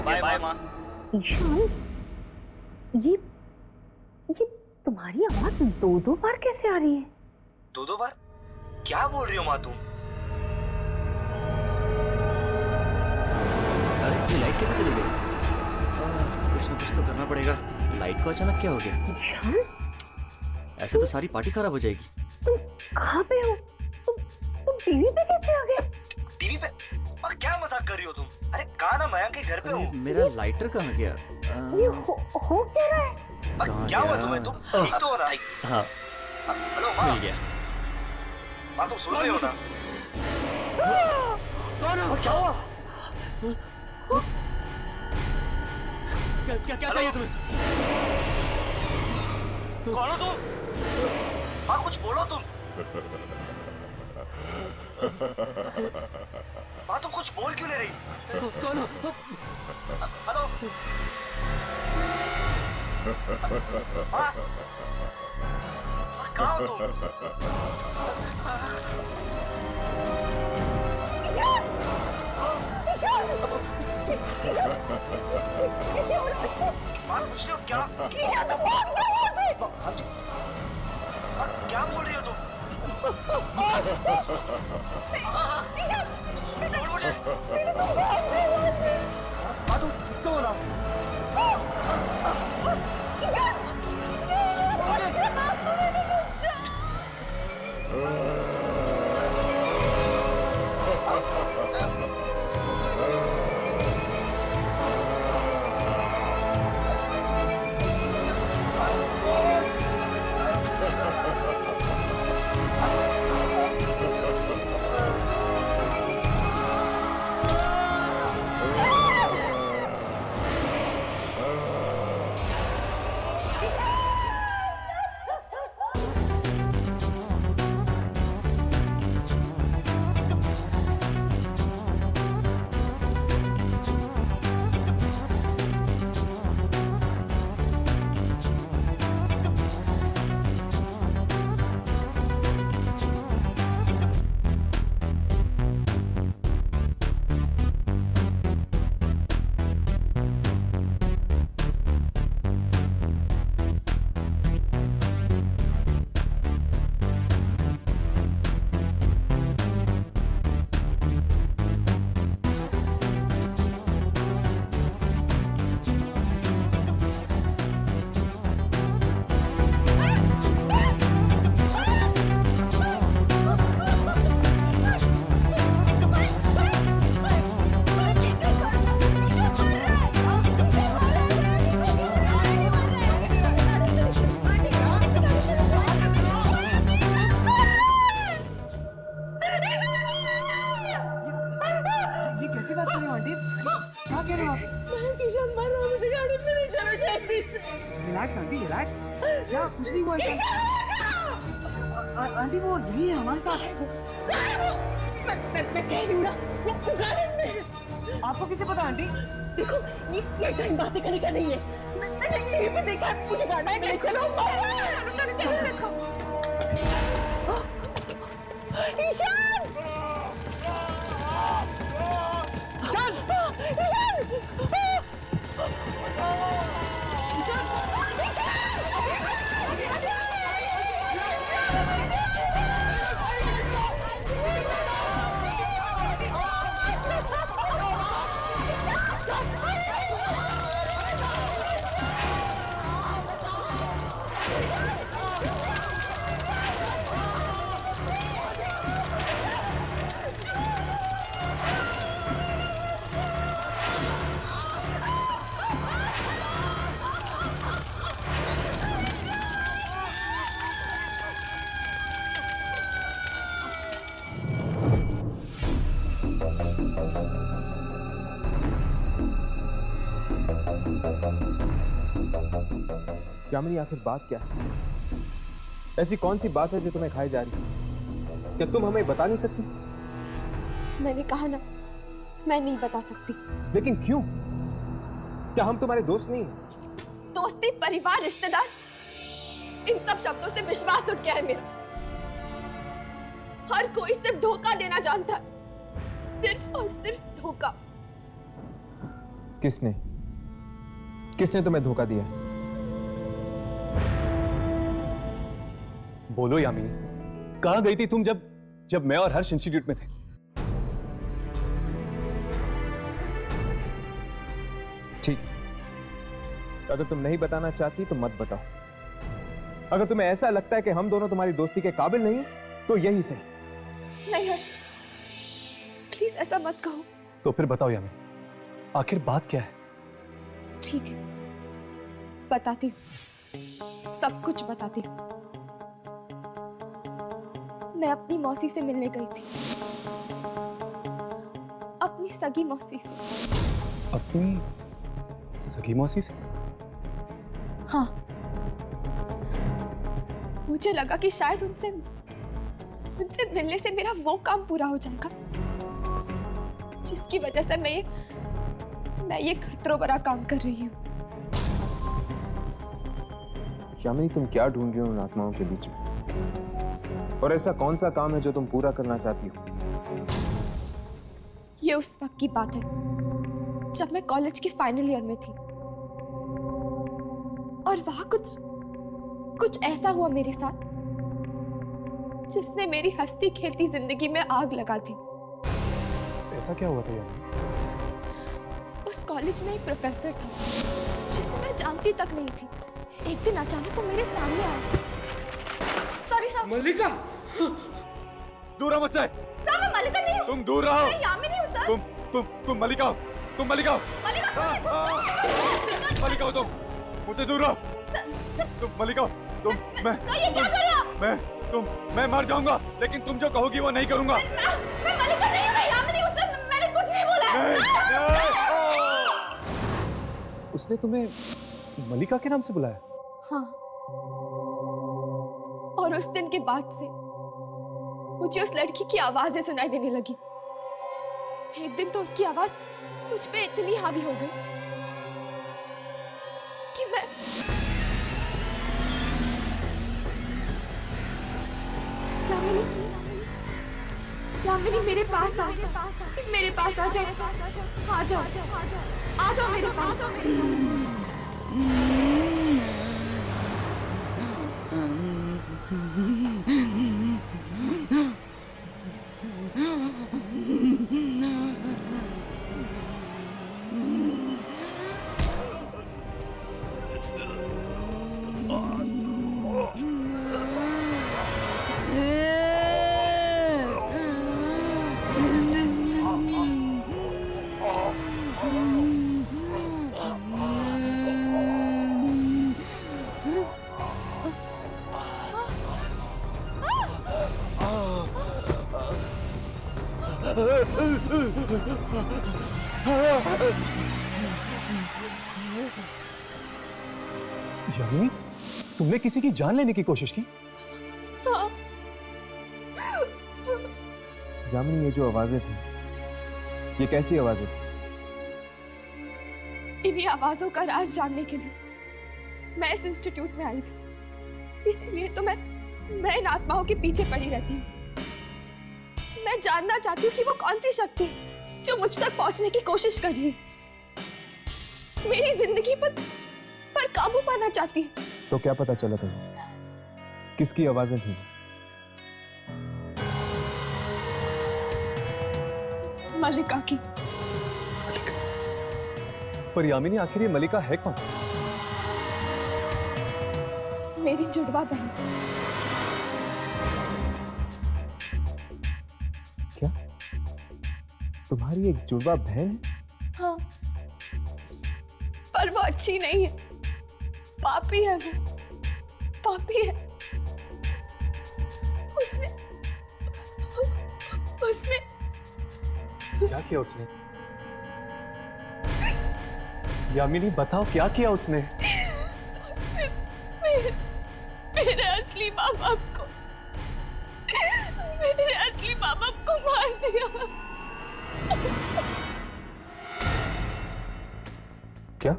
Bye माँ। ईशान, ये तुम्हारी आवाज दो बार कैसे आ रही है? दो बार? क्या बोल रही हो माँ तुम? अरे ये लाइट कैसे चली गई? कुछ ना कुछ तो करना पड़ेगा। लाइट को अचानक क्या हो गया? ईशान, ऐसे तो सारी पार्टी खराब हो जाएगी। तुम कहाँ पे हो? तुम टीवी पे कैसे आ गए? टीवी पे? माँ क्या मजाक कर रही हो तुम? अरे कहा ना मयंक के घर पे हो। मेरा लाइटर कहाँ गया? ये हो क्या रहा है? माँ क्या हुआ तुम्हें? तुम ठीक तो हो ना? हाँ हेलो माँ। मिल गया। माँ तुम सुन रही हो ना? कौन हो? क्या हुआ? क्या चाहिए तुम्हें? कौन हो तुम? माँ कुछ बोलो तुम। माँ तुम कुछ बोल क्यों नहीं रही? कौन हो? हेलो माँ? कहाँ हो तुम? माँ कुछ नहीं हो क्या? माँ क्या बोल रही हो तुम? बोल मुझे। माँ तुम ठीक तो हो ना? कैसी बात कर रही हो आंटी? क्या कह रहे हो आप? Relax aunty, relax. क्या कुछ नहीं हुआ ईशान। आंटी वो यही है हमारे साथ। मैं कह रही हूँ ना, वो गार्डन में। आपको किसे पता आंटी? देखो ये टाइम बातें करने का नहीं है। मैंने यहीं पे देखा, मुझे गार्डन में चलो। चलो let's go। ईशान! यामिनी आखिर बात क्या है? ऐसी कौन सी बात है जो तुम्हें खाई जा रही है? क्या तुम हमें बता नहीं सकती? मैंने कहा ना, मैं नहीं बता सकती। लेकिन क्यों? क्या हम तुम्हारे दोस्त नहीं हैं? दोस्ती, परिवार, रिश्तेदार, इन सब शब्दों से विश्वास उठ गया है मेरा। हर कोई सिर्फ धोखा देना जानता है, सिर्फ और सिर्फ धोखा। किसने किसने तुम्हें धोखा दिया? बोलो यामिनी, कहां गई थी तुम जब मैं और हर्ष इंस्टीट्यूट में थे? ठीक, अगर तुम नहीं बताना चाहती तो मत बताओ। अगर तुम्हें ऐसा लगता है कि हम दोनों तुम्हारी दोस्ती के काबिल नहीं तो यही सही। नहीं हर्ष, प्लीज ऐसा मत कहो। तो फिर बताओ यामिनी, आखिर बात क्या है? ठीक है, बताती हूँ, सब कुछ बताती हूँ। मैं अपनी मौसी से मिलने गई थी, अपनी सगी मौसी से। अपनी सगी मौसी से? हाँ, मुझे लगा कि शायद उनसे मिलने से मेरा वो काम पूरा हो जाएगा जिसकी वजह से मैं ये खतरों भरा काम कर रही हूँ। यामिनी, तुम क्या ढूंढ रही हो उन आत्माओं के बीच में? और ऐसा कौन सा काम है जो तुम पूरा करना चाहती हो? ये उस वक्त की बात है जब मैं कॉलेज के फाइनल ईयर में थी और वहां कुछ ऐसा हुआ मेरे साथ जिसने मेरी हंसती खेलती जिंदगी में आग लगा दी। ऐसा क्या हुआ था यामिनी? उस कॉलेज में एक प्रोफेसर था जिसे मैं जानती तक नहीं थी। एक दिन अचानक वो मेरे सामने आया। Sorry sir. मल्लिका, दूर रहो मुझसे। सर, मैं मल्लिका नहीं हूँ। तुम दूर रहो। मैं यामिनी हूँ सर। तुम मल्लिका हो। तुम मल्लिका हो। मल्लिका हो तुम। मुझसे दूर रहो। तुम मल्लिका हो। तुम मैं ये क्या कर रहे हो आप? मैं मर जाऊंगा, लेकिन तुम जो कहोगी वो नहीं करूंगा। मैं मल्लिका नहीं हूँ, मैं यामिनी हूँ सर। मैंने कुछ नहीं बोला। उसने तुम्हें मल्लिका के नाम से बुलाया? हाँ, और उस दिन के बाद से मुझे उस लड़की की आवाजें सुनाई देने लगी। एक दिन तो उसकी आवाज मुझ पे इतनी हावी हो गई कि मैं यामिनी मेरे पास आ जाओ। मेरे पास आ जाओ। आ जाओ, आ जाओ मेरे पास। यामिनी, तुमने किसी की जान लेने की कोशिश की? हाँ। यामिनी, ये जो आवाजें थी, ये कैसी आवाजें थी? इन्हीं आवाजों का राज जानने के लिए मैं इस इंस्टीट्यूट में आई थी। इसीलिए तो मैं इन आत्माओं के पीछे पड़ी रहती हूँ। मैं जानना चाहती हूँ कि वो कौन सी शक्ति है जो मुझ तक पहुंचने की कोशिश कर रही है, मेरी जिंदगी पर काबू पाना चाहती है। तो क्या पता चला तुम्हें किसकी आवाजें थी? मल्लिका की। पर यामिनी, आखिर ये मल्लिका है कौन? मेरी जुड़वा बहन। क्या तुम्हारी एक जुड़वा बहन है? हाँ, पर वो अच्छी नहीं है, पापी है। वो पापी है। उसने क्या किया उसने? यामिनी, बताओ क्या किया उसने? मेरे असली माँ बाप को मार दिया। क्या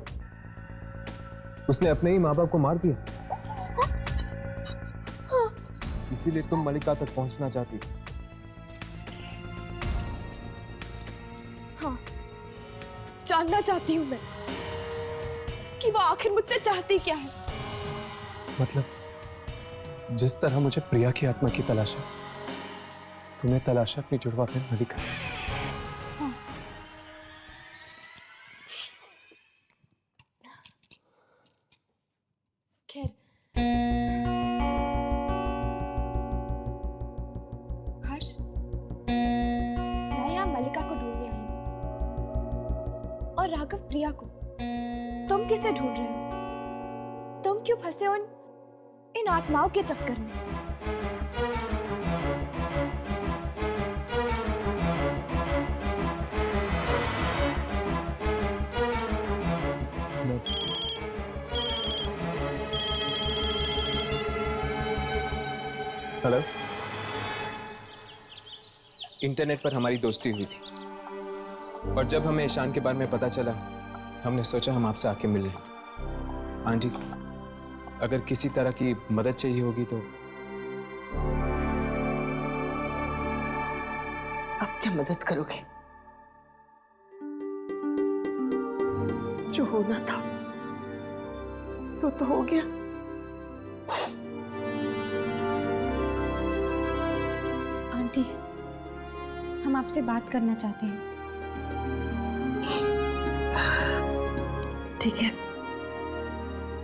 उसने अपने ही माँ बाप को मार दिया? इसीलिए तुम मल्लिका तक पहुंचना चाहती हो? जानना चाहती हूँ मैं कि वो आखिर मुझसे चाहती क्या है। मतलब जिस तरह मुझे प्रिया की आत्मा की तलाश है, तुम्हें तलाश है अपनी जुड़वा बहन मलिका। हाँ। खैर, हर्ष, मैं यहाँ मलिका को ढूंढने आई हूँ और राघव प्रिया को। तुम किसे ढूंढ रहे हो? तुम क्यों फंसे हो इन आत्माओं के चक्कर में? हेलो। इंटरनेट पर हमारी दोस्ती हुई थी और जब हमें ईशान के बारे में पता चला, हमने सोचा हम आपसे आके मिलें। आंटी, अगर किसी तरह की मदद चाहिए होगी तो। अब क्या मदद करोगे? जो होना था सो तो हो गया। आंटी, हम आपसे बात करना चाहते हैं। ठीक है,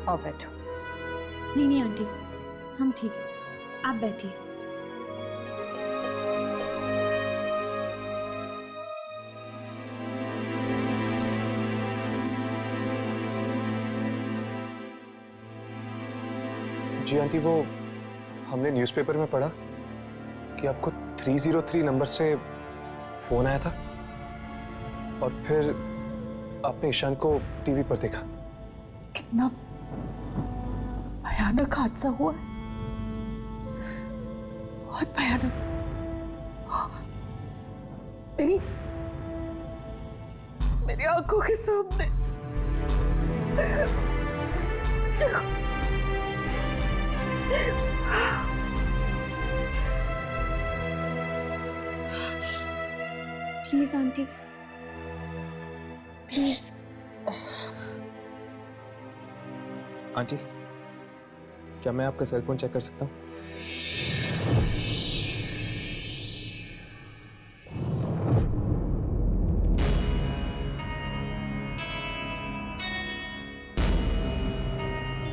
आओ बैठो। नहीं नहीं आंटी, हम ठीक है, आप बैठिए। जी आंटी, वो हमने न्यूज़पेपर में पढ़ा कि आपको 303 नंबर से फोन आया था और फिर आपने ईशान को टीवी पर देखा। कितना भयानक हादसा हुआ है, बहुत भयानक। मेरी आंखों के सामने। Please aunty, please. आंटी, क्या मैं आपका सेल फोन चेक कर सकता हूँ?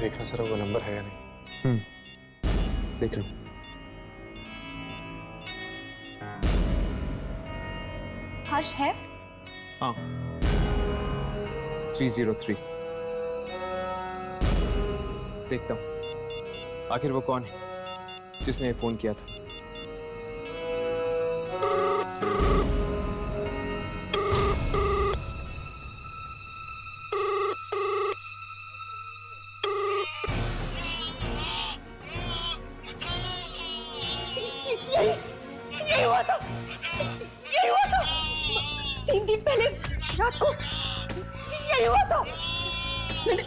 देखना सर वो नंबर है या नहीं। देख रहा हूँ। हर्ष है? हाँ, 303। देखता हूँ आखिर वो कौन है जिसने ये फोन किया था। यही हुआ था, यही हुआ था 3 दिन पहले रात को, यही हुआ था।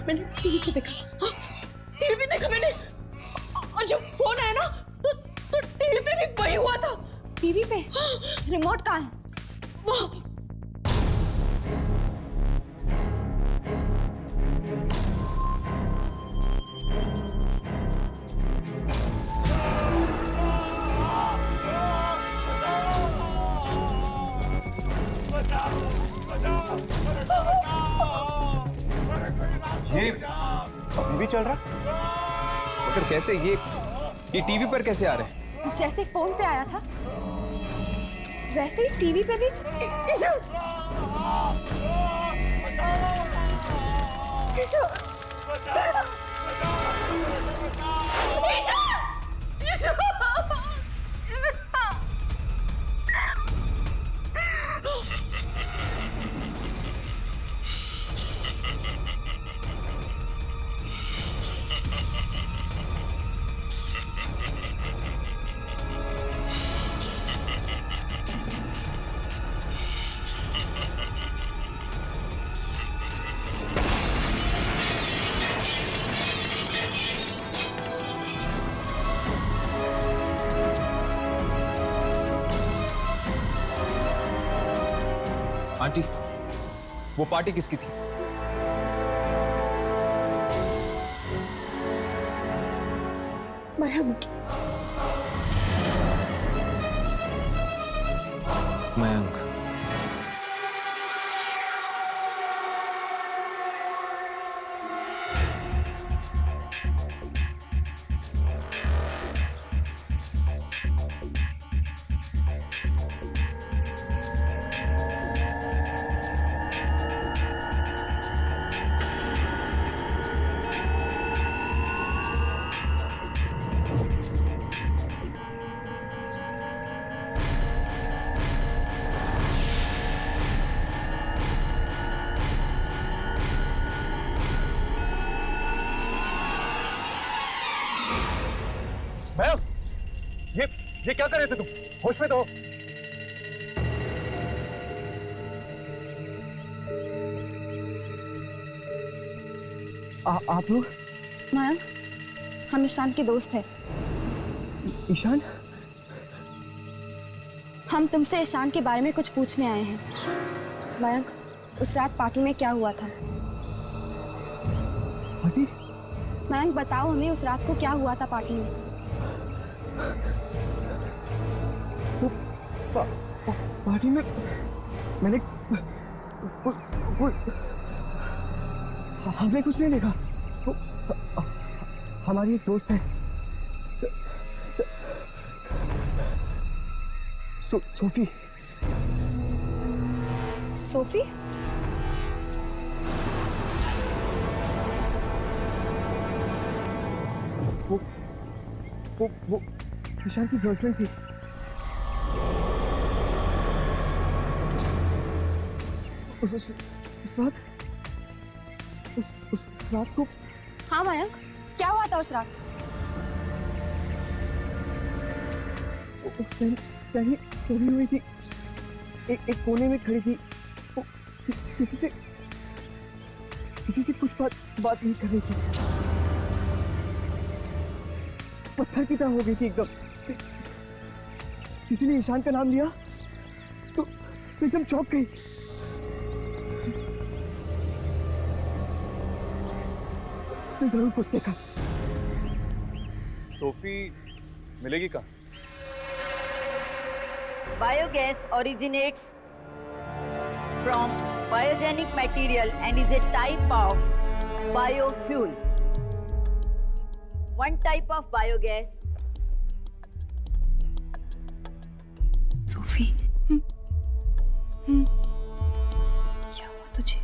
मैंने टीवी पे देखा, टीवी पे देखा मैंने, और जब फोन आया ना तो टीवी पे भी वही हुआ था। टीवी पे? रिमोट कहाँ है? वहाँ। ये अभी भी चल रहा? मगर कैसे? ये टीवी पर कैसे आ रहे हैं? जैसे फोन पे आया था वैसे ही टीवी पे भी। वो पार्टी किसकी थी? मयंक। मयंक। मयंक, ये क्या कर रहे थे तुम? होश में तो हो। आप लोग? मयंक, हम ईशान के दोस्त हैं। ईशान? हम तुमसे ईशान के बारे में कुछ पूछने आए हैं। मयंक, उस रात पार्टी में क्या हुआ था? पार्टी? मयंक बताओ हमें, उस रात को क्या हुआ था पार्टी में? पार्टी में मैंने हमने कुछ नहीं देखा। हमारी एक दोस्त है सोफी। सोफी? वो ईशान की गर्लफ्रेंड थी। उस रात को। हाँ मयंक, क्या हुआ था उस रात? सही हुई थी, एक कोने में खड़ी थी। वो किसी से कुछ बात नहीं कर रही थी। पत्थर की तरह हो गई थी एकदम। किसी ने ईशान का नाम लिया तो एकदम चौंक गई। मैं जरूर कुछ देखा। सोफी मिलेगी कहाँ? Biogas originates from biogenic material and is a type of biofuel. One type of biogas. Sophie, क्या हुआ तुझे?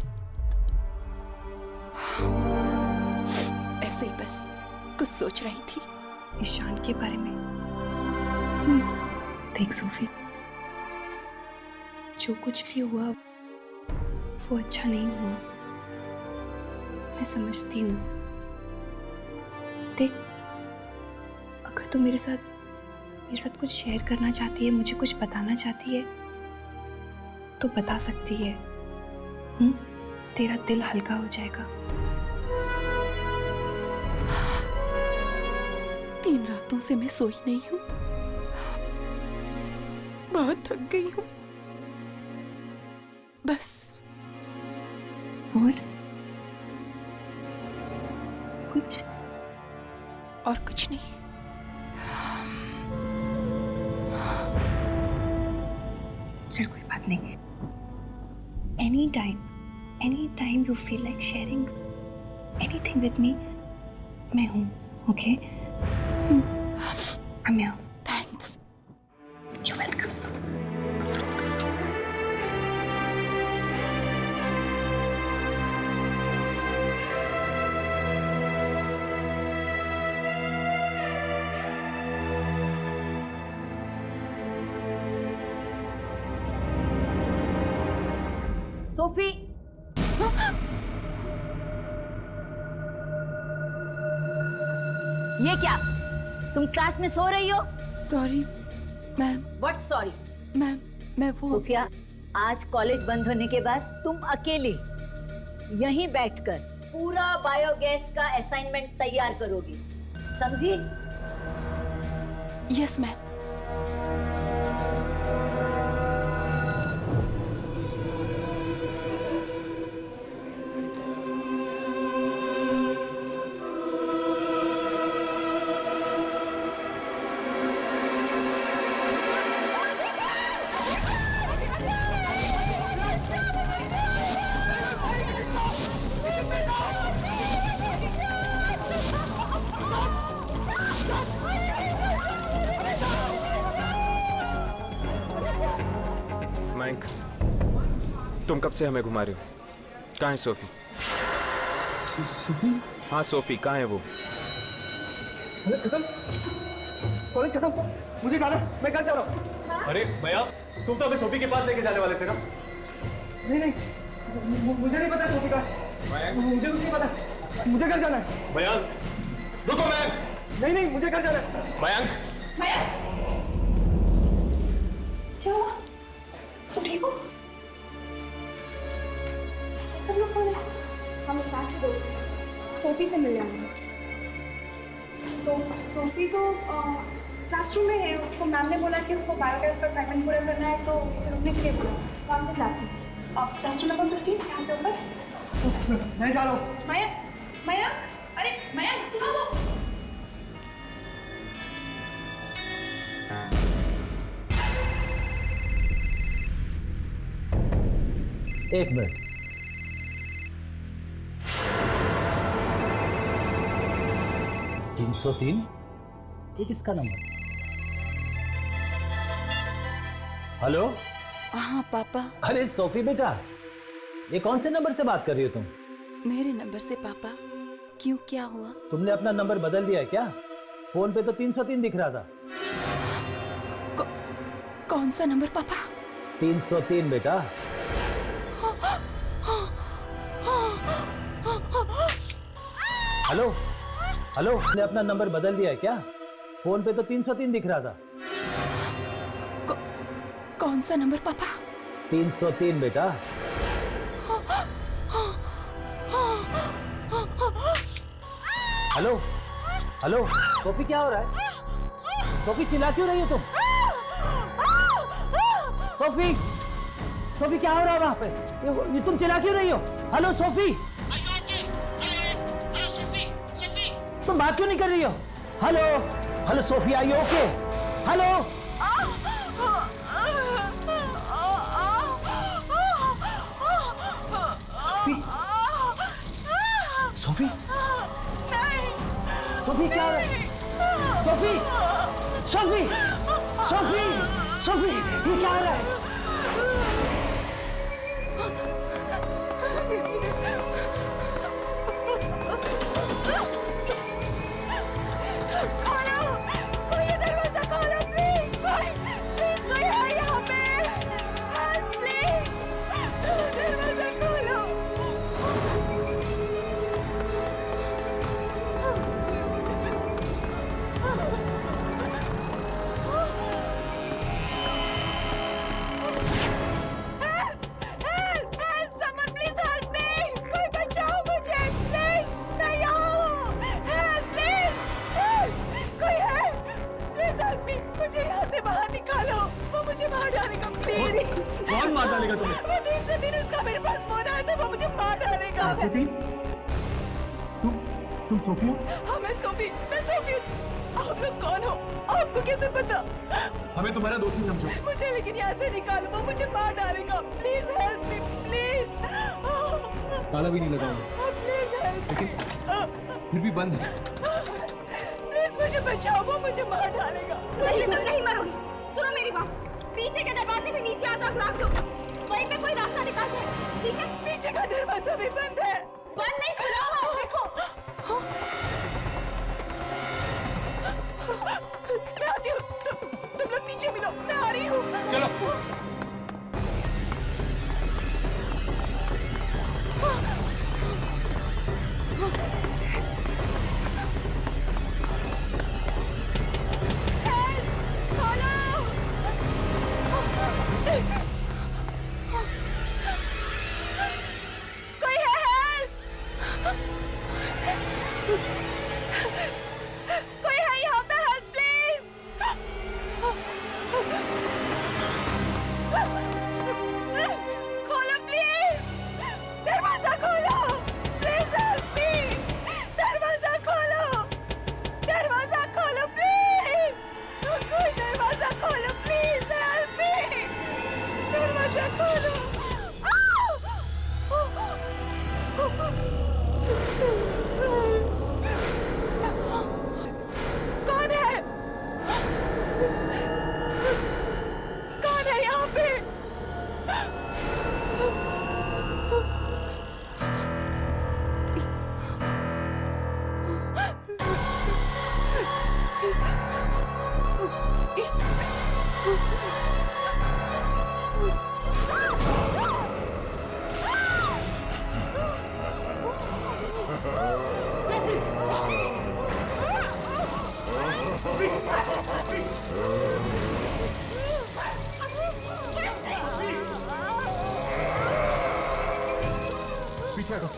ऐसे ही बस कुछ सोच रही थी ईशान के बारे में। देख सोफी, जो कुछ भी हुआ वो अच्छा नहीं हुआ, मैं समझती हूँ। देख, अगर तू मेरे साथ कुछ शेयर करना चाहती है, मुझे कुछ बताना चाहती है तो बता सकती है। तेरा दिल हल्का हो जाएगा। 3 रातों से मैं सोई नहीं हूँ, बहुत थक गई हूँ बस। और कुछ नहीं। चल कोई बात नहीं। Any time you feel like sharing anything with me, मैं हूँ। Okay? I'm here. Thanks. You're welcome. Sophie, ये क्या? तुम क्लास में सो रही हो? Sorry ma'am. What sorry? Ma'am, मैं वो सोफिया, आज कॉलेज बंद होने के बाद तुम अकेले यहीं बैठकर पूरा बायोगैस का असाइनमेंट तैयार करोगी, समझी? Yes ma'am. कब से हमें घुमा रहे हो? कहाँ है सोफी? सोफी? हाँ सोफी कहाँ है वो? खत्म, कॉलेज खत्म, मुझे जाना है, मैं घर जा रहा हूँ। अरे भैया, तुम तो हमें सोफी के पास लेके जाने वाले थे ना? नहीं, मुझे नहीं पता सोफी का, मुझे कुछ नहीं पता, मुझे घर जाना है। मयंक, रुको मयंक। नहीं, मुझे घर जाना है। मयंक, क्या हुआ? तुम ठीक हो? सब लोग कौन है? हम ईशान के दोस्त हैं। सोफी से मिलने आए हैं। सोफी तो क्लासरूम में है। उसको मैम ने बोला कि उसको बायोगैस का असाइनमेंट पूरा करना है, तो उसे रुकने के लिए बोला। कौन से क्लास में? क्लासरूम नंबर 15, यहाँ से ऊपर। मैं जा रहा हूँ। माया, अरे माया, सुनो वो। एक मिनट। $303? ये किसका नंबर? हेलो? हाँ पापा। अरे सोफी बेटा, ये कौन से नंबर से बात कर रही हो तुम? मेरे नंबर से पापा। क्यों, क्या हुआ? तुमने अपना नंबर बदल दिया है क्या? फोन पे तो 303 दिख रहा था। कौन सा नंबर पापा? 303 बेटा। हेलो हेलो, तुमने अपना नंबर बदल दिया है क्या? फोन पे तो 303 दिख रहा था। कौन सा नंबर पापा? 303 बेटा। हेलो हेलो, सोफी क्या हो रहा है? सोफी चिल्ला क्यों रही हो तुम? सोफी, सोफी क्या हो रहा है वहां पे? ये तुम चिल्ला क्यों रही हो? हेलो सोफी, तुम बात क्यों नहीं कर रही हो? हेलो हेलो सोफी, आई ओके? हेलो सोफी, सोफी क्या हो रहा है? सोफी, सोफी, सोफी, सोफी, ये क्या हो रहा है? कौन मार डालेगा तुम्हें? वो 303 उसका मेरे पास फोन आया था, वो मुझे मार डालेगा। सोफी, तुम सोफी हो? हाँ मैं सोफी हूँ। आप लोग कौन हो? आपको कैसे पता? हमें तुम्हारा दोस्ती समझो। मुझे लेकिन यहाँ से निकालो, वो मुझे मार डालेगा। Please help me, please. ताला भी नहीं लगाऊंगा, प्लीज हेल्प। लेकिन फिर भी बंद है। प्लीज मुझे बचाओ, वो मुझे मार डालेगा। नहीं, तुम नहीं मरोगी। सुनो मेरी बात। पीछे के दरवाजे से नीचे आ जाओ ग्राउंड फ्लोर। वहीं पे कोई रास्ता निकालते हैं, ठीक है? पीछे का दरवाजा भी बंद है। बंद नहीं, खुला हुआ है, देखो। मैं आती हूँ, तुम लोग नीचे मिलो, मैं आ रही हूँ। चलो। कोई है? हेल्प! कोई है यहाँ पे? Help please! पीछे हटो।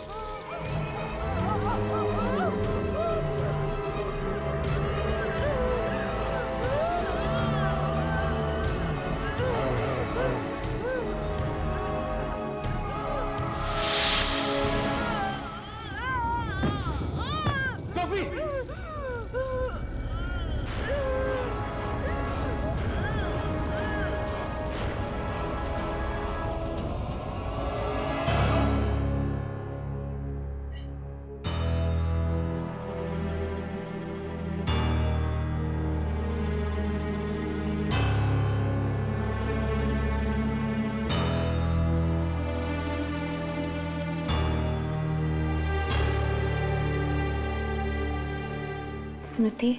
स्मृति,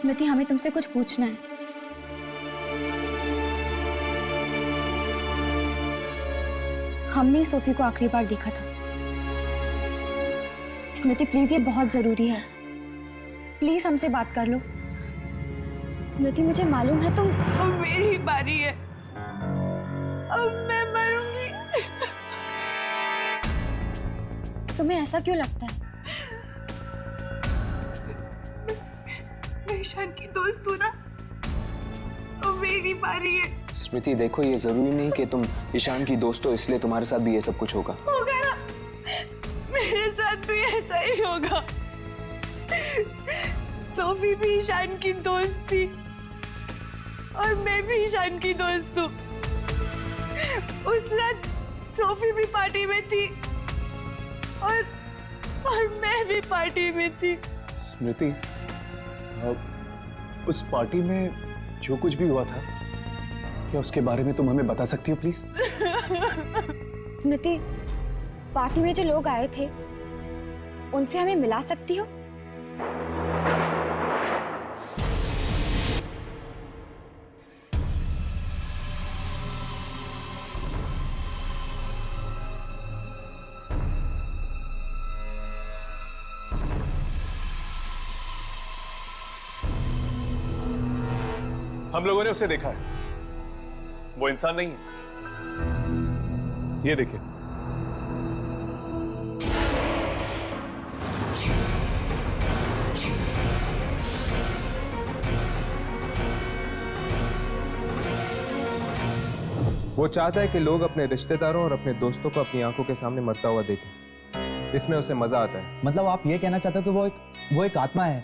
स्मृति हमें तुमसे कुछ पूछना है। हमने सोफी को आखिरी बार देखा था। स्मृति प्लीज, ये बहुत जरूरी है, प्लीज हमसे बात कर लो। स्मृति मुझे मालूम है तुम। अब मेरी बारी है, अब मैं मरूंगी। तुम्हें ऐसा क्यों लगता है? मैं ईशान की दोस्त हूँ ना, अब मेरी बारी है। स्मृति देखो, ये जरूरी नहीं कि तुम ईशान की दोस्त हो इसलिए तुम्हारे साथ भी ये सब कुछ होगा। होगा ना, मेरे साथ भी ऐसा ही होगा। सोफी भी ईशान की दोस्त थी और मैं भी ईशान की दोस्त हूँ। उस रात सोफी भी पार्टी में थी और मैं भी पार्टी में थी। स्मृति, उस पार्टी में जो कुछ भी हुआ था, क्या उसके बारे में तुम हमें बता सकती हो प्लीज? स्मृति, पार्टी में जो लोग आए थे उनसे हमें मिला सकती हो? हम लोगों ने उसे देखा है, वो इंसान नहीं है। ये देखिए, वो चाहता है कि लोग अपने रिश्तेदारों और अपने दोस्तों को अपनी आंखों के सामने मरता हुआ देखें। इसमें उसे मजा आता है। मतलब आप ये कहना चाहते हो कि वो एक आत्मा है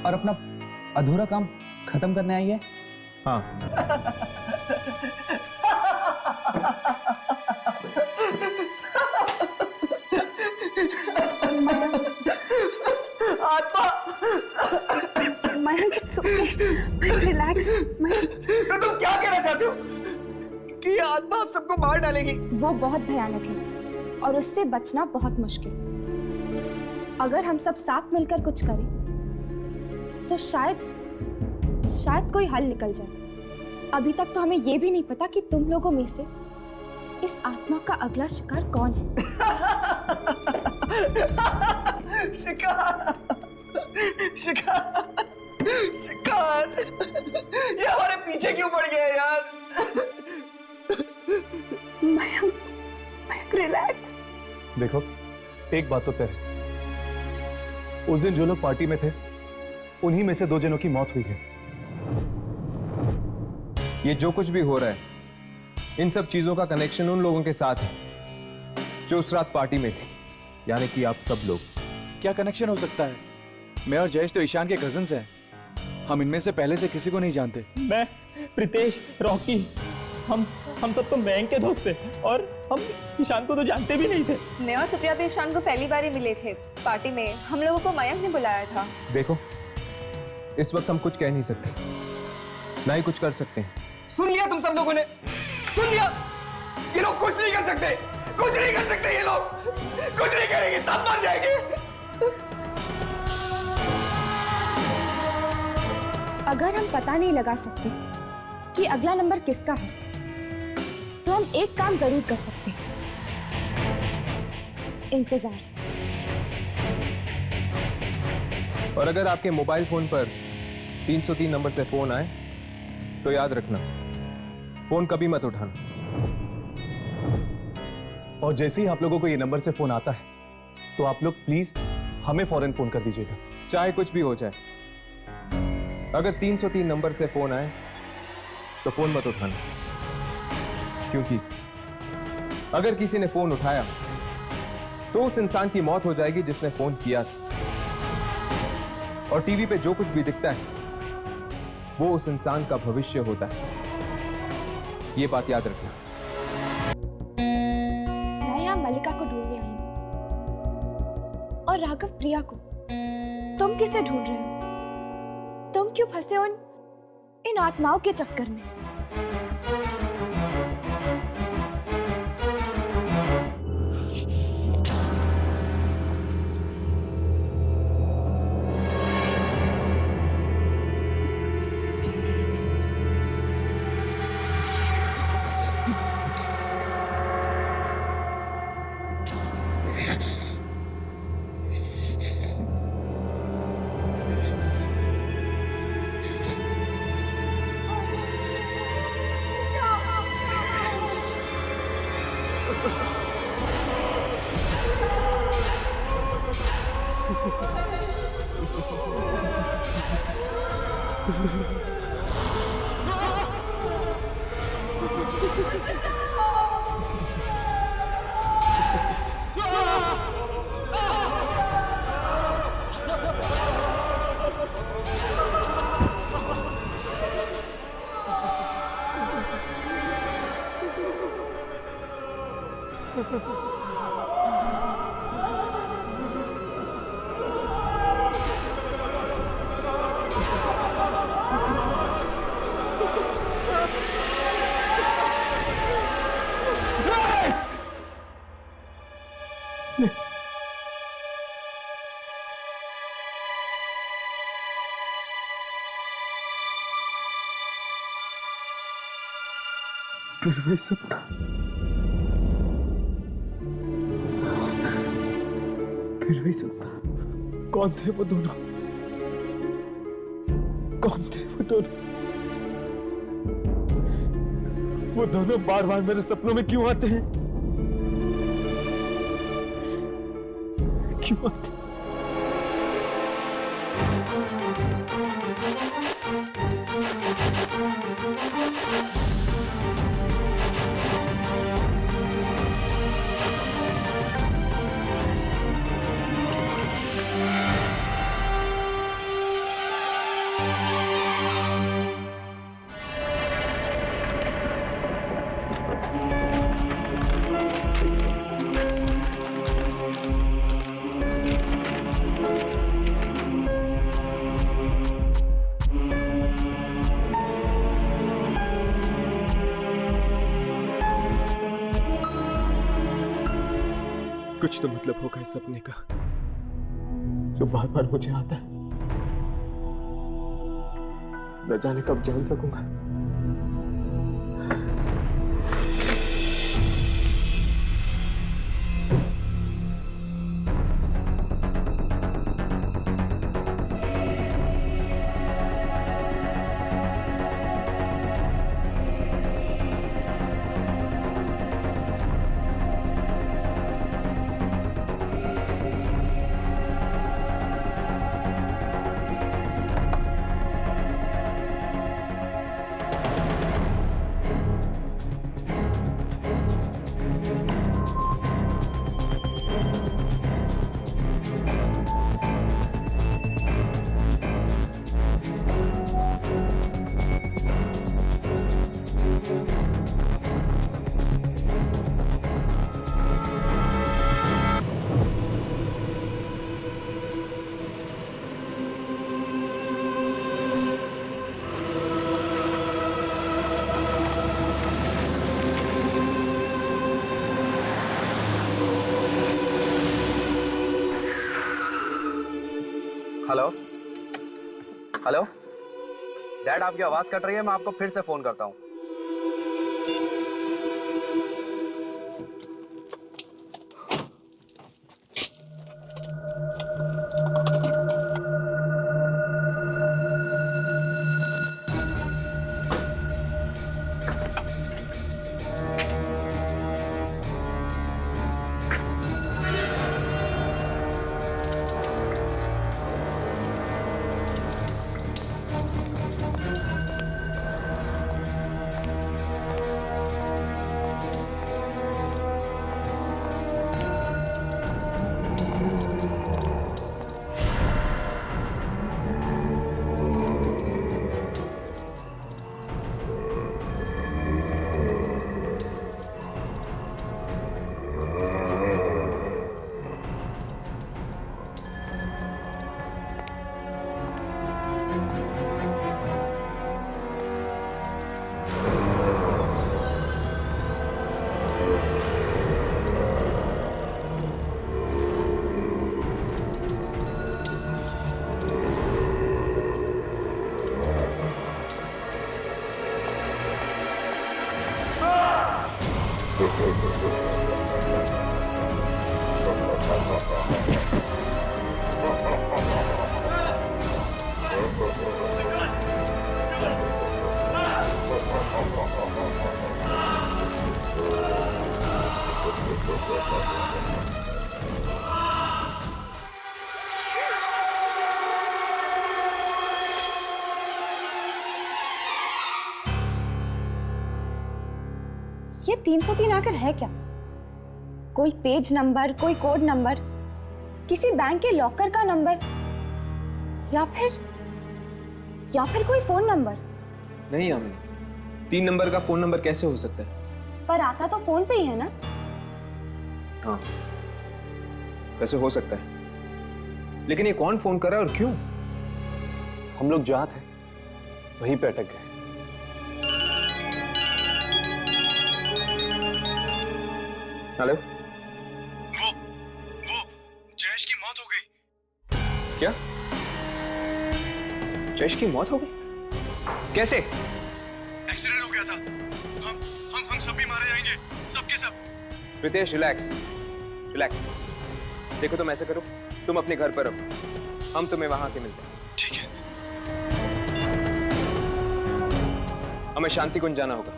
और अपना अधूरा काम खत्म करने आई है? हाँ। Mayank, it's okay. Relax. तो तुम क्या कहना चाहते हो कि ये आत्मा आप सबको मार डालेगी? वो बहुत भयानक है और उससे बचना बहुत मुश्किल। अगर हम सब साथ मिलकर कुछ करें तो शायद कोई हल निकल जाए। अभी तक तो हमें यह भी नहीं पता कि तुम लोगों में से इस आत्मा का अगला शिकार कौन है। शिकार, शिकार, शिकार, ये हमारे पीछे क्यों पड़ गया यार? मयंक, रिलैक्स। देखो, एक बात तो तय है, उस दिन जो लोग पार्टी में थे उन्हीं में से 2 जनों की मौत हुई है। ये जो कुछ भी हो रहा है, इन सब चीजों का कनेक्शन उन लोगों के साथ है जो उस रात पार्टी में थे, यानी कि आप सब लोग। क्या कनेक्शन हो सकता है? मैं और जयेश तो ईशान के कजिन्स हैं। हम इनमें से पहले से किसी को नहीं जानते। मैं, प्रीतेश, रॉकी, हम सब तो मयंक के दोस्त थे और हम ईशान को तो जानते भी नहीं थे। मैं और सुप्रिया भी ईशान को पहली बार ही मिले थे पार्टी में। हम लोगों को मयंक ने बुलाया था। देखो, इस वक्त हम कुछ कह नहीं सकते, ना ही कुछ कर सकते हैं। सुन लिया तुम सब लोगों ने? सुन लिया? ये लोग कुछ नहीं कर सकते, कुछ नहीं कर सकते। ये लोग कुछ नहीं करेंगे, सब मर जाएंगे। अगर हम पता नहीं लगा सकते कि अगला नंबर किसका है, तो हम एक काम जरूर कर सकते हैं, इंतजार। और अगर आपके मोबाइल फोन पर 303 नंबर से फोन आए तो याद रखना, फोन कभी मत उठाना। और जैसे ही आप लोगों को ये नंबर से फोन आता है तो आप लोग प्लीज हमें फौरन फोन कर दीजिएगा। चाहे कुछ भी हो जाए, अगर 303 नंबर से फोन आए तो फोन मत उठाना, क्योंकि अगर किसी ने फोन उठाया तो उस इंसान की मौत हो जाएगी जिसने फोन किया था। और टीवी पे जो कुछ भी दिखता है वो उस इंसान का भविष्य होता है, ये बात याद रखना। मैं यहाँ मल्लिका को ढूंढने आई हूँ और राघव प्रिया को। तुम किसे ढूंढ रहे हो? तुम क्यों फंसे हो इन आत्माओं के चक्कर में? फिर वही सपना, फिर वही सपना। कौन थे वो दोनों? कौन थे वो दोनों? वो दोनों बार बार मेरे सपनों में क्यों आते हैं? क्यों आते हैं? कुछ तो मतलब होगा इस सपने का जो बार बार मुझे आता है। न जाने कब जान सकूंगा। हेलो हेलो डैड, आपकी आवाज कट रही है, मैं आपको फिर से फोन करता हूँ। 303 आखिर है क्या? कोई पेज नंबर, कोई कोड नंबर, किसी बैंक के लॉकर का नंबर, या फिर कोई फोन नंबर? नहीं आमिर, 3 नंबर का फोन नंबर कैसे हो सकता है? पर आता तो फोन पे ही है ना? हाँ, वैसे हो सकता है, लेकिन ये कौन फोन कर रहा है और क्यों? हम लोग जहाँ थे वहीं पे अटक गए। हेलो, वो जयेश की मौत हो गई। क्या? जयेश की मौत हो गई? कैसे? एक्सीडेंट हो गया था। हम सब भी मारे जाएंगे, सब के सब। Pritesh, relax relax. देखो, तुम ऐसे करो, तुम अपने घर पर रहो, हम तुम्हें वहां के मिलते हैं। ठीक है। हमें शांति कुंज जाना होगा।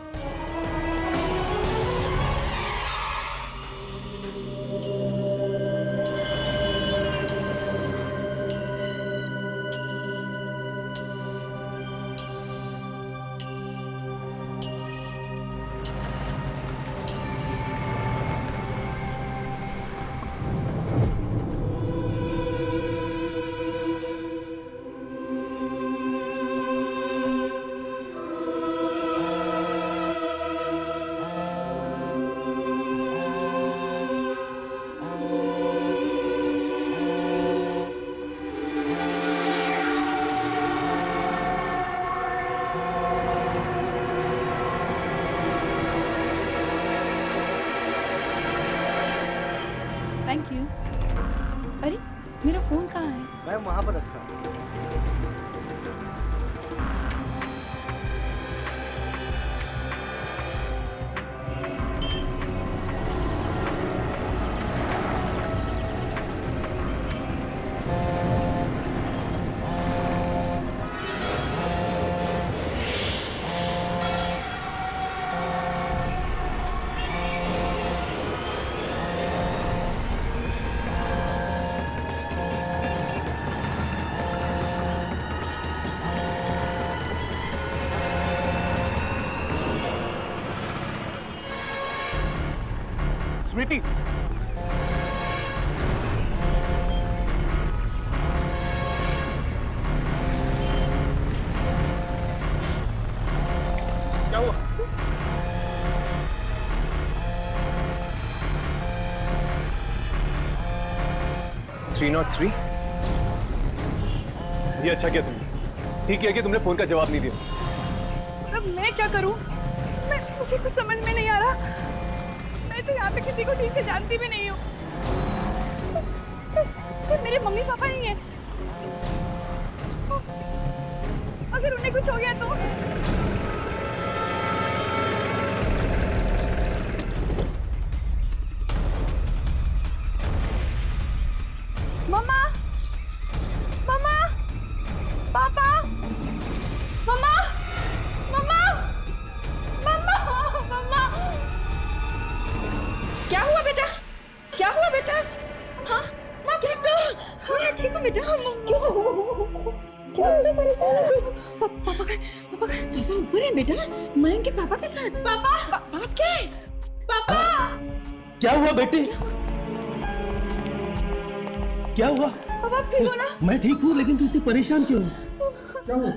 Thank you. अरे मेरा फोन कहाँ है? मैं वहां पर रखा हूँ। स्मृति, क्या हुआ? Three not three? ये अच्छा किया तुमने, ठीक किया कि तुमने फोन का जवाब नहीं दिया। अब मैं क्या करूं? मुझे कुछ समझ में नहीं आ रहा। मैं तो यहाँ पे किसी को ठीक से जानती भी नहीं हूँ। सिर्फ मेरे मम्मी पापा ही हैं। अगर उन्हें कुछ हो गया तो? मम्मा, मम्मा, पापा, मम्मा, मम्मा, मम्मा, मम्मा। क्या हुआ बेटा? क्या हुआ बेटा? हाँ, मैं ठीक हूँ। हाँ, मैं ठीक हूँ बेटा। क्यों परेशान है तू? पापा का बुरे बेटा, मयंक के पापा के साथ। पापा, बात क्या है? पापा, क्या हुआ बेटे? क्या हुआ? पापा ठीक हो ना? मैं ठीक हूँ, लेकिन तू इतनी परेशान क्यों? क्या हुआ?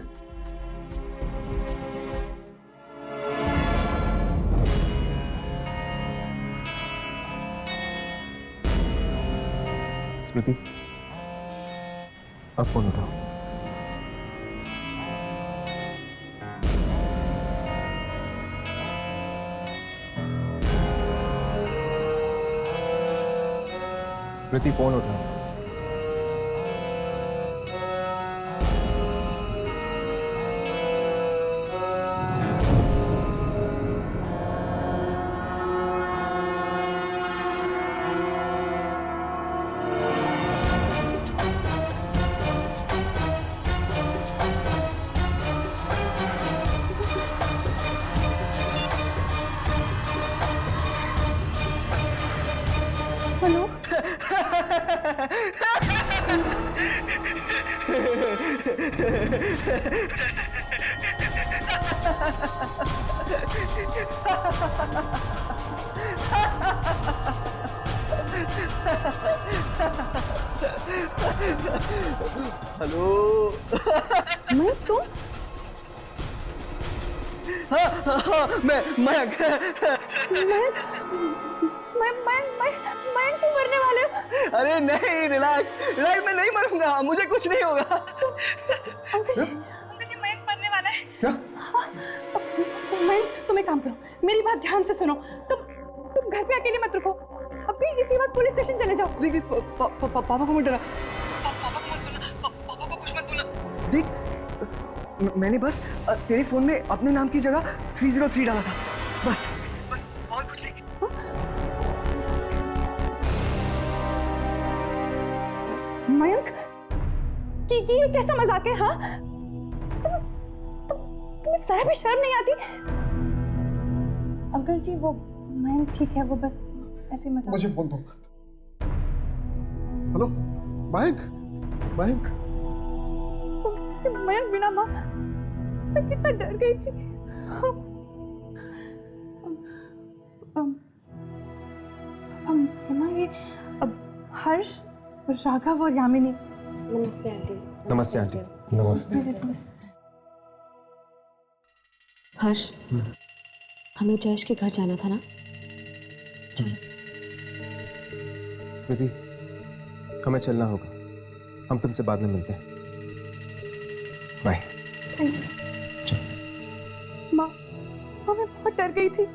स्मृति, अब फोन उठाओ। स्मृति, फोन उठाओ। हेलो। मैं तुम? हाँ, मैं तुम मरने वाले हो? अरे नहीं, रिलैक्स, मैं नहीं मरूंगा, मुझे कुछ नहीं होगा। अंकल जी मयंक मरने वाला है। क्या? मयंक, तुम एक काम करो, मेरी बात ध्यान से सुनो। तुम घर पे अकेले मत रुको, अभी इसी वक्त पुलिस स्टेशन चले जाओ। देख पापा को मत डरा, पापा को मत बोलना, पापा को कुछ मत बोलना। देख मैंने बस तेरे फोन में अपने नाम की जगह 303 डाला था, बस और कुछ नहीं। मयंक, ये कैसा मजाक है? हाँ, तुम्हें जरा भी शर्म नहीं आती? अंकल जी वो मयंक ठीक है, वो बस ऐसे मजाक। मुझे बोल दो। हेलो मयंक, मयंक बिना माँ मैं कितना डर गई थी। माँ ये हर्ष, राघव और यामिनी। नमस्ते आंटी। नमस्ते आंटी। नमस्ते। हर्ष, हमें जयेश के घर जाना था ना? स्मृति, हमें चलना होगा, हम तुमसे बाद में मिलते हैं। बाय। माँ मैं बहुत डर गई थी।